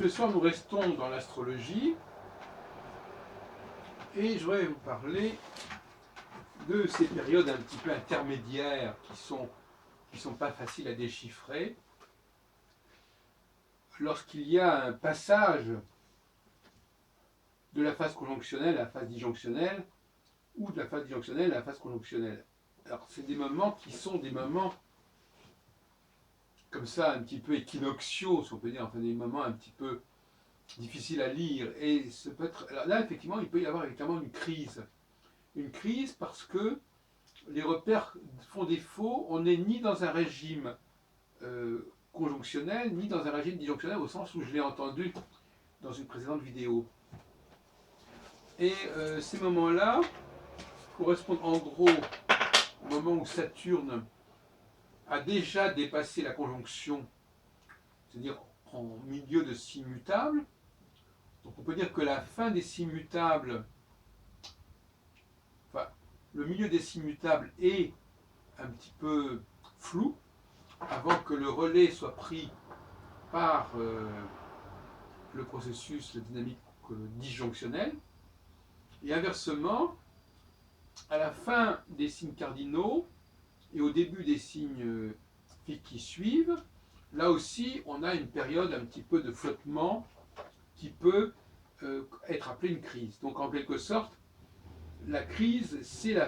Ce soir, nous restons dans l'astrologie et je voudrais vous parler de ces périodes un petit peu intermédiaires qui sont pas faciles à déchiffrer. Lorsqu'il y a un passage de la phase conjonctionnelle à la phase disjonctionnelle ou de la phase disjonctionnelle à la phase conjonctionnelle. Alors, c'est des moments qui sont des moments comme ça, un petit peu équinoxiaux, si on peut dire, enfin des moments un petit peu difficiles à lire. Et ce peut être, alors là, effectivement, il peut y avoir évidemment une crise. Une crise parce que les repères font défaut. On n'est ni dans un régime conjonctionnel, ni dans un régime disjonctionnel, au sens où je l'ai entendu dans une précédente vidéo. Et ces moments-là correspondent en gros au moment où Saturne a déjà dépassé la conjonction, c'est-à-dire en milieu de signe mutable. Donc on peut dire que la fin des signes mutables, enfin, le milieu des signes mutables est un petit peu flou, avant que le relais soit pris par le processus, la dynamique disjonctionnelle. Et inversement, à la fin des signes cardinaux et au début des signes qui suivent, là aussi, on a une période un petit peu de flottement qui peut être appelée une crise. Donc en quelque sorte, la crise, c'est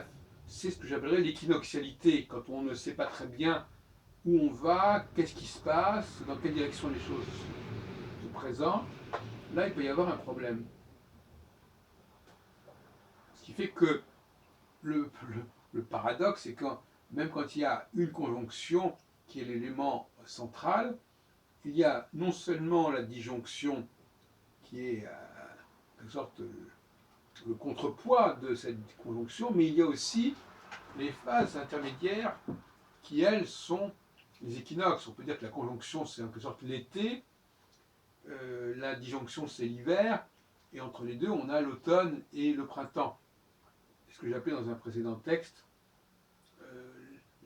ce que j'appellerais l'équinoxialité, quand on ne sait pas très bien où on va, qu'est-ce qui se passe, dans quelle direction les choses se présentent. Là, il peut y avoir un problème. Ce qui fait que le paradoxe, c'est que même quand il y a une conjonction qui est l'élément central, il y a non seulement la disjonction qui est en quelque sorte le contrepoids de cette conjonction, mais il y a aussi les phases intermédiaires qui, elles, sont les équinoxes. On peut dire que la conjonction, c'est en quelque sorte l'été, la disjonction, c'est l'hiver, et entre les deux, on a l'automne et le printemps. C'est ce que j'appelais dans un précédent texte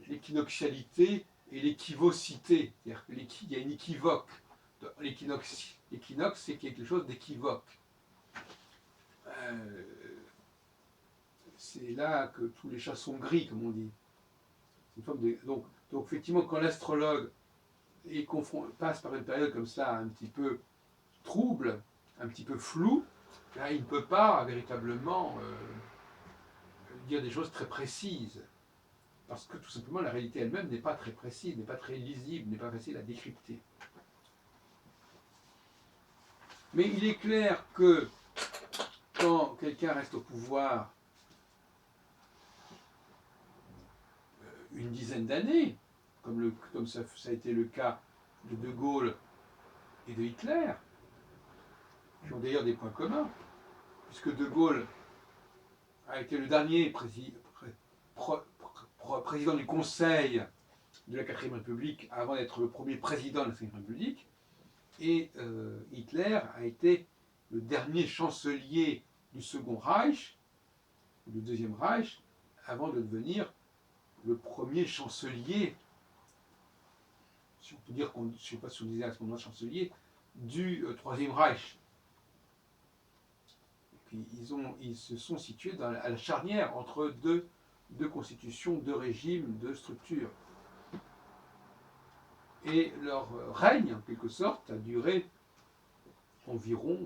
l'équinoxialité et l'équivocité. C'est-à-dire qu'il y a une équivoque. L'équinoxe, c'est quelque chose d'équivoque. C'est là que tous les chats sont gris, comme on dit. Une forme de, donc effectivement, quand l'astrologue passe par une période comme ça, un petit peu trouble, un petit peu floue, là, il ne peut pas véritablement dire des choses très précises. Parce que tout simplement, la réalité elle-même n'est pas très précise, n'est pas très lisible, n'est pas facile à décrypter. Mais il est clair que quand quelqu'un reste au pouvoir une dizaine d'années, comme ça a été le cas de Gaulle et de Hitler, qui ont d'ailleurs des points communs, puisque De Gaulle a été le dernier président du Conseil de la 4ème République avant d'être le premier président de la 5ème République, et Hitler a été le dernier chancelier du Second Reich, du Deuxième Reich, avant de devenir le premier chancelier, si on peut dire, je ne sais pas si on disait à ce moment-là chancelier, du Troisième Reich. Et puis ils se sont situés à la charnière entre deux constitutions, deux régimes, deux structures. Et leur règne, en quelque sorte, a duré environ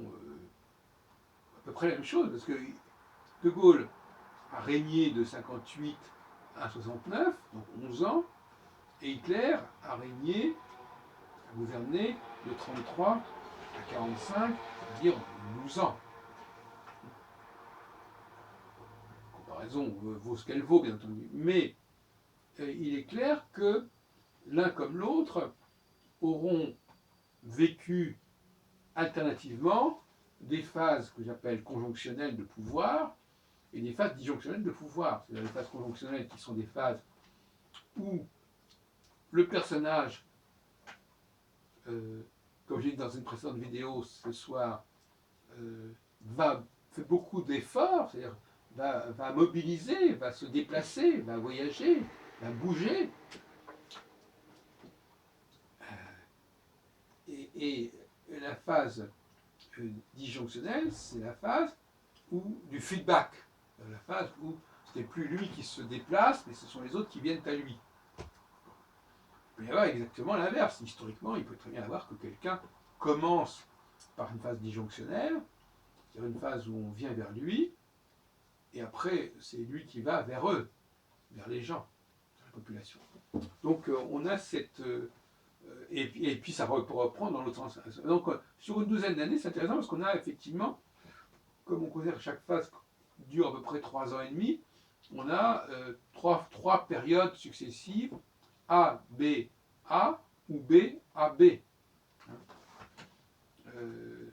à peu près la même chose, parce que De Gaulle a régné de 58 à 69, donc 11 ans, et Hitler a régné, a gouverné de 33 à 45, c'est-à-dire 12 ans. La comparaison vaut ce qu'elle vaut, bien entendu. Mais il est clair que l'un comme l'autre auront vécu alternativement des phases que j'appelle conjonctionnelles de pouvoir et des phases disjonctionnelles de pouvoir. C'est-à-dire les phases conjonctionnelles qui sont des phases où le personnage, comme j'ai dit dans une précédente vidéo ce soir, fait beaucoup d'efforts, c'est-à-dire va mobiliser, va se déplacer, va voyager, va bouger. Et la phase disjonctionnelle, c'est la phase du feedback, la phase où ce n'est plus lui qui se déplace, mais ce sont les autres qui viennent à lui. Il peut y avoir exactement l'inverse. Historiquement, il peut très bien y avoir que quelqu'un commence par une phase disjonctionnelle, c'est-à-dire une phase où on vient vers lui, et après, c'est lui qui va vers eux, vers les gens, vers la population. Donc, on a cette... et puis, ça reprend dans l'autre sens. Donc, sur une douzaine d'années, c'est intéressant parce qu'on a effectivement, comme on considère que chaque phase dure à peu près 3 ans et demi, on a trois périodes successives, A, B, A, ou B, A, B.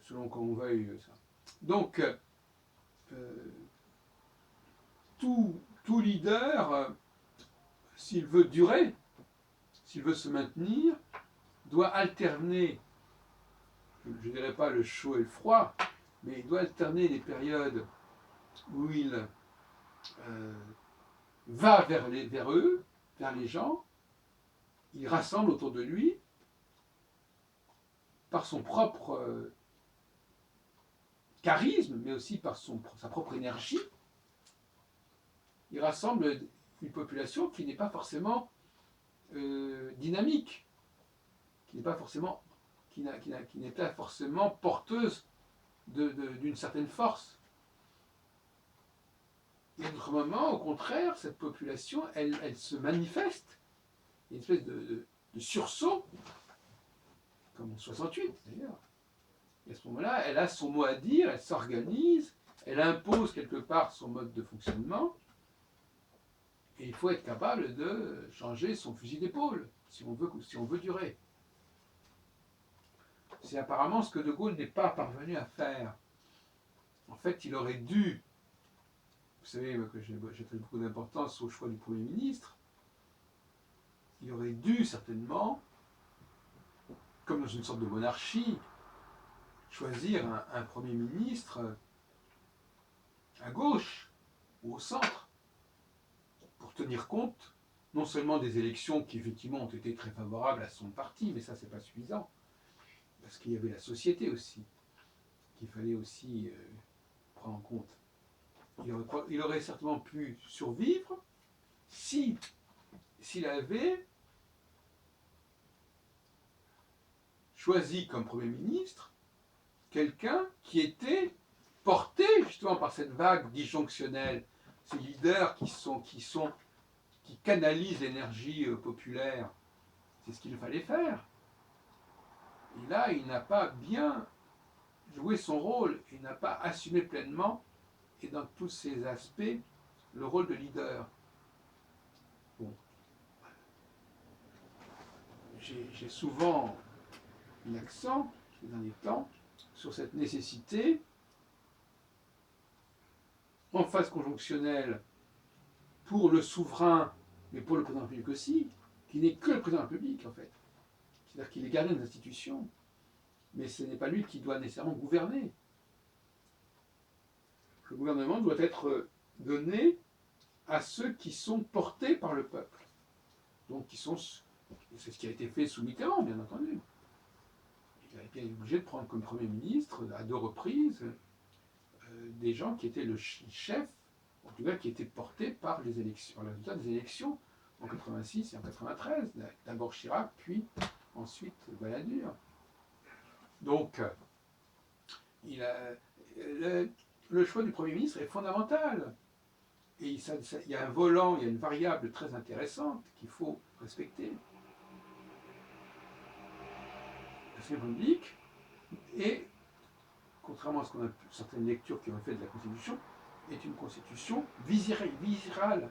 Selon qu'on veuille ça. Donc, tout leader, s'il veut durer, s'il veut se maintenir, doit alterner, je ne dirais pas le chaud et le froid, mais il doit alterner les périodes où il va vers eux, vers les gens, il rassemble autour de lui, par son propre charisme, mais aussi par sa propre énergie, il rassemble une population qui n'est pas forcément dynamique, qui n'est pas forcément, qui n'est pas forcément porteuse d'une certaine force. Et à d'autres moments, au contraire, cette population, elle se manifeste. Il y a une espèce de sursaut, comme en 68 d'ailleurs. Et à ce moment-là, elle a son mot à dire, elle s'organise, elle impose quelque part son mode de fonctionnement. Et il faut être capable de changer son fusil d'épaule, si on veut durer. C'est apparemment ce que De Gaulle n'est pas parvenu à faire. En fait, il aurait dû, vous savez que j'ai fait beaucoup d'importance au choix du Premier ministre, il aurait dû certainement, comme dans une sorte de monarchie, choisir un Premier ministre à gauche ou au centre, pour tenir compte non seulement des élections qui effectivement ont été très favorables à son parti, mais ça c'est pas suffisant, parce qu'il y avait la société aussi, qu'il fallait aussi prendre en compte. Il aurait certainement pu survivre s'il avait choisi comme Premier ministre quelqu'un qui était porté justement par cette vague disjonctionnelle, ces leaders qui canalisent l'énergie populaire. C'est ce qu'il fallait faire. Et là, il n'a pas bien joué son rôle, il n'a pas assumé pleinement, et dans tous ses aspects, le rôle de leader. Bon. J'ai souvent mis l'accent, ces derniers temps, sur cette nécessité, en phase conjonctionnelle, pour le souverain, mais pour le président de la République aussi, qui n'est que le président de la République, en fait. C'est-à-dire qu'il est gardien des institutions, mais ce n'est pas lui qui doit nécessairement gouverner. Le gouvernement doit être donné à ceux qui sont portés par le peuple. Donc, c'est ce qui a été fait sous Mitterrand, bien entendu. Il a été obligé de prendre comme Premier ministre, à 2 reprises, des gens qui étaient le chef, en tout cas qui étaient portés par les élections, le résultat des élections en 86 et en 93. D'abord Chirac, puis ensuite Balladur. Donc, le choix du Premier ministre est fondamental. Et il y a un volant, il y a une variable très intéressante qu'il faut respecter. La République est, contrairement à ce qu'on a certaines lectures qui ont fait de la Constitution, est une Constitution visirale,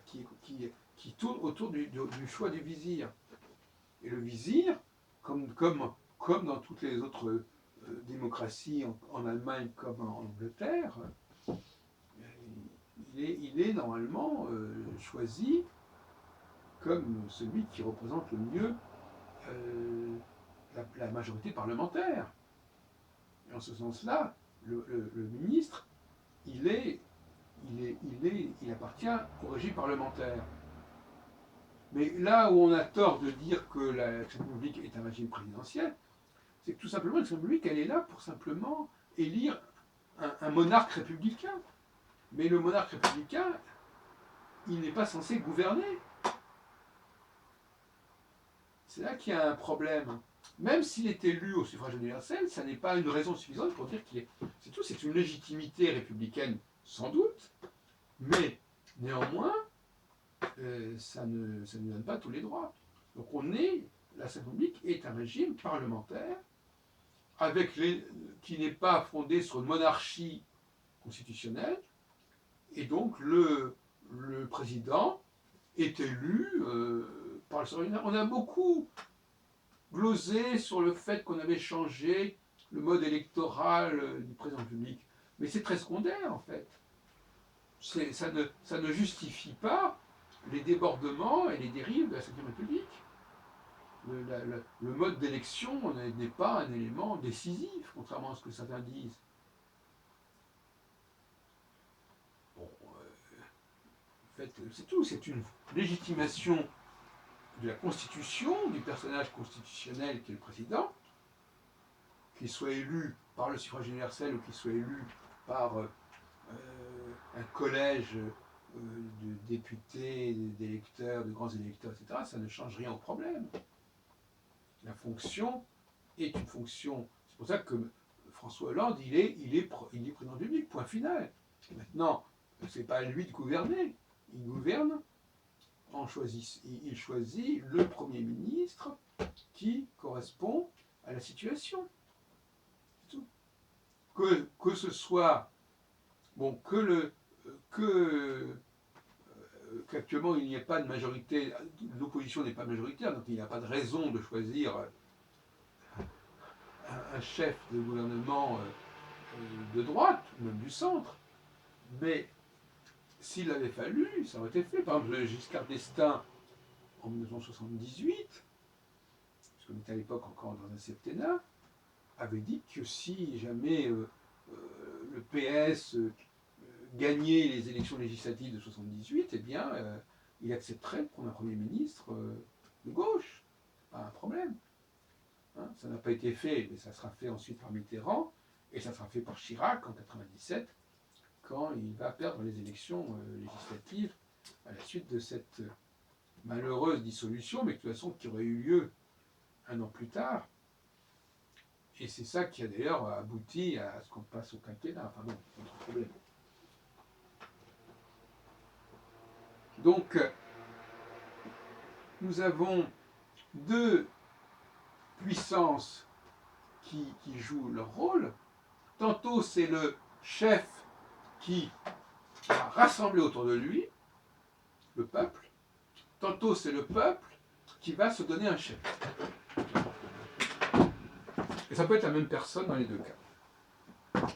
qui tourne autour du choix du vizir. Et le vizir, comme dans toutes les autres démocraties, en Allemagne comme en Angleterre, il est normalement choisi comme celui qui représente le mieux la majorité parlementaire. Et en ce sens-là, le ministre, il appartient au régime parlementaire. Mais là où on a tort de dire que la République est un régime présidentiel, c'est que tout simplement, la République, elle est là pour simplement élire un monarque républicain. Mais le monarque républicain, il n'est pas censé gouverner. C'est là qu'il y a un problème. Même s'il est élu au suffrage universel, ça n'est pas une raison suffisante pour dire qu'il est... C'est tout, c'est une légitimité républicaine, sans doute, mais néanmoins, ça ne donne pas tous les droits. Donc la Cinquième République est un régime parlementaire qui n'est pas fondé sur une monarchie constitutionnelle, et donc le président est élu par le souverain. On a beaucoup glosé sur le fait qu'on avait changé le mode électoral du président de la République, mais c'est très secondaire en fait. Ça ne justifie pas les débordements et les dérives de la Cinquième République. Le mode d'élection n'est pas un élément décisif, contrairement à ce que certains disent. Bon, en fait, c'est tout, c'est une légitimation de la Constitution, du personnage constitutionnel qui est le président, qu'il soit élu par le suffrage universel ou qu'il soit élu par un collège de députés, d'électeurs, de grands électeurs, etc., ça ne change rien au problème. La fonction est une fonction. C'est pour ça que François Hollande, il est président de la République, point final. Maintenant, ce n'est pas à lui de gouverner. Il gouverne, il choisit le Premier ministre qui correspond à la situation. C'est tout. Que ce soit... Bon, qu'actuellement il n'y ait pas de majorité, l'opposition n'est pas majoritaire, donc il n'y a pas de raison de choisir un chef de gouvernement de droite, ou même du centre. Mais s'il avait fallu, ça aurait été fait. Par exemple, Giscard d'Estaing, en 1978, puisqu'on était à l'époque encore dans un septennat, avait dit que si jamais le PS gagnait les élections législatives de 1978, eh bien, il accepterait de prendre un Premier ministre de gauche. Pas un problème. Hein, ça n'a pas été fait, mais ça sera fait ensuite par Mitterrand, et ça sera fait par Chirac en 1997, quand il va perdre les élections législatives à la suite de cette malheureuse dissolution, mais de toute façon qui aurait eu lieu un an plus tard. Et c'est ça qui a d'ailleurs abouti à ce qu'on passe au quinquennat. Enfin bon, c'est notre problème. Donc, nous avons deux puissances qui jouent leur rôle. Tantôt, c'est le chef qui va rassembler autour de lui le peuple. Tantôt, c'est le peuple qui va se donner un chef. Et ça peut être la même personne dans les deux cas.